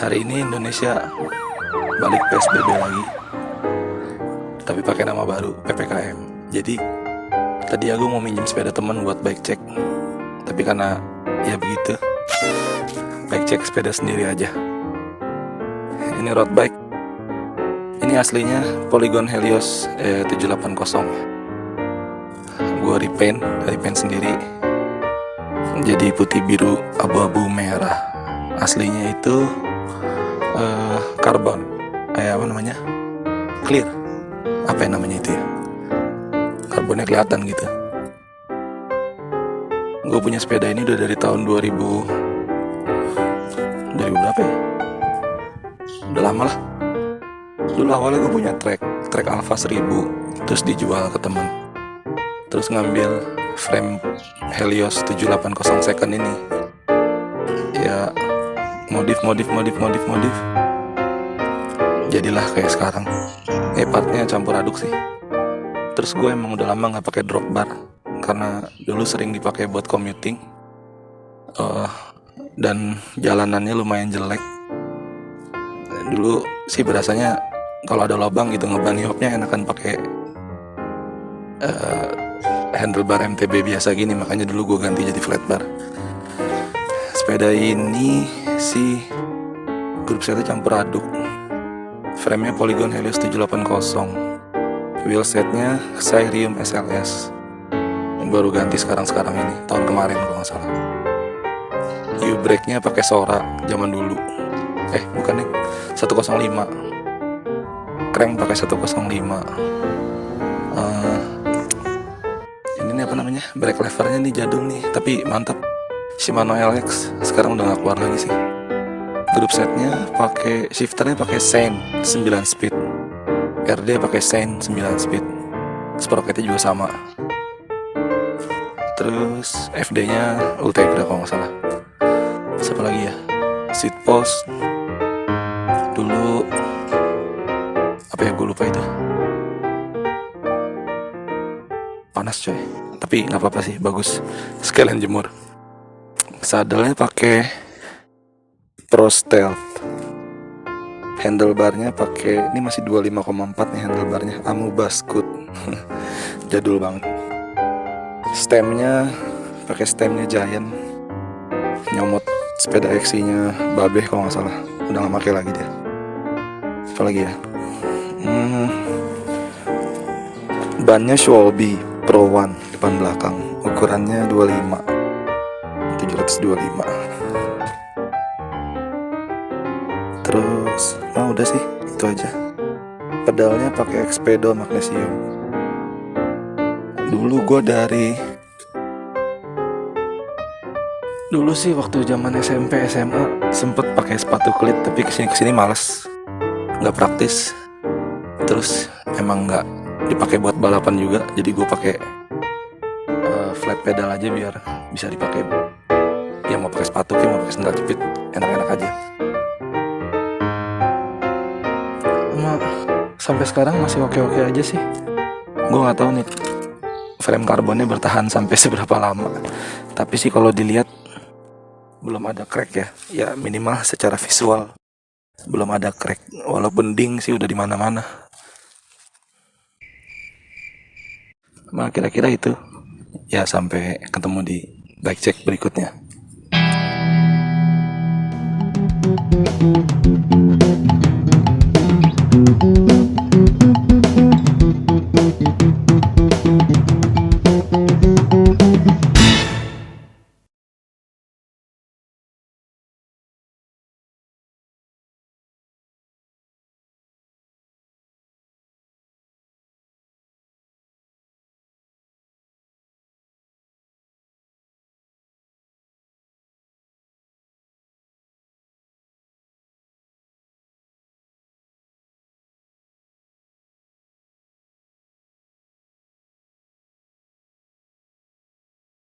Hari ini Indonesia balik PSBB lagi, tapi pakai nama baru PPKM. Jadi tadi aku mau minjem sepeda teman buat bike check, tapi karena ya begitu, bike check sepeda sendiri aja. Ini road bike. Ini aslinya Polygon Helios 780. Gua repaint sendiri. Jadi putih biru abu-abu merah. Aslinya itu karbon. Apa namanya? Clear. Apa yang namanya itu ya? Karbonnya kelihatan gitu. Gue punya sepeda ini udah dari tahun 2000 berapa ya? Udah lama lah. Dulu awalnya gue punya trek Alpha 1000, terus dijual ke teman. Terus ngambil frame Helios 780 second ini. Ya modif. Jadilah kayak sekarang. Partnya campur aduk sih. Terus gue emang udah lama nggak pakai drop bar karena dulu sering dipakai buat commuting. Dan jalanannya lumayan jelek. Dulu sih berasanya kalau ada lubang gitu ngeban hopnya enakan pakai handlebar MTB biasa gini, makanya dulu gue ganti jadi flat bar. Sepeda ini sih grup setnya campur aduk. Frame-nya Polygon Helios 780. Wheel setnya Cerium SLS. Yang baru ganti sekarang ini, tahun kemarin kalau nggak salah. U-brake-nya pakai Sora zaman dulu. Bukan nih, 105. Crank pakai 105. Ini apa namanya? Brake levernya nih jadul nih, tapi mantap. Shimano LX sekarang udah nggak keluar lagi sih. Grup setnya pakai shifternya pakai Seine 9 speed. RD pakai Seine 9 speed. Sprocketnya juga sama. Terus FD-nya Ultegra kalau nggak salah. Siapa lagi ya? Seat post. Dulu apa ya, gue lupa itu. Panas coy, tapi nggak apa-apa sih, bagus. Sekalian jemur. Sadelnya pakai Pro Stealth. Handlebarnya pakai, ini masih 25,4 nih handlebarnya, Amoeba Scoot. Jadul banget. Stemnya pakai stemnya Giant. Nyomot sepeda XC-nya Babe kalau nggak salah. Udah nggak pakai lagi dia. Apa lagi ya? Bannya Schwalbe Pro One depan belakang. Ukurannya 725. Terus, udah sih, itu aja. Pedalnya pakai Expedo magnesium. Dulu sih waktu zaman SMP SMA sempet pakai sepatu klit, tapi kesini males, nggak praktis. Terus emang nggak dipakai buat balapan juga, jadi gue pakai flat pedal aja biar bisa dipakai. Ya mau pakai sepatu, mau pakai sandal jepit, enak-enak aja. Sampai sekarang masih oke-oke aja sih. Gue nggak tahu nih frame karbonnya bertahan sampai seberapa lama. Tapi sih kalau dilihat belum ada crack ya. Ya minimal secara visual belum ada crack. Walaupun ding sih udah di mana-mana. Kira-kira itu. Ya sampai ketemu di bike check berikutnya. Thank you.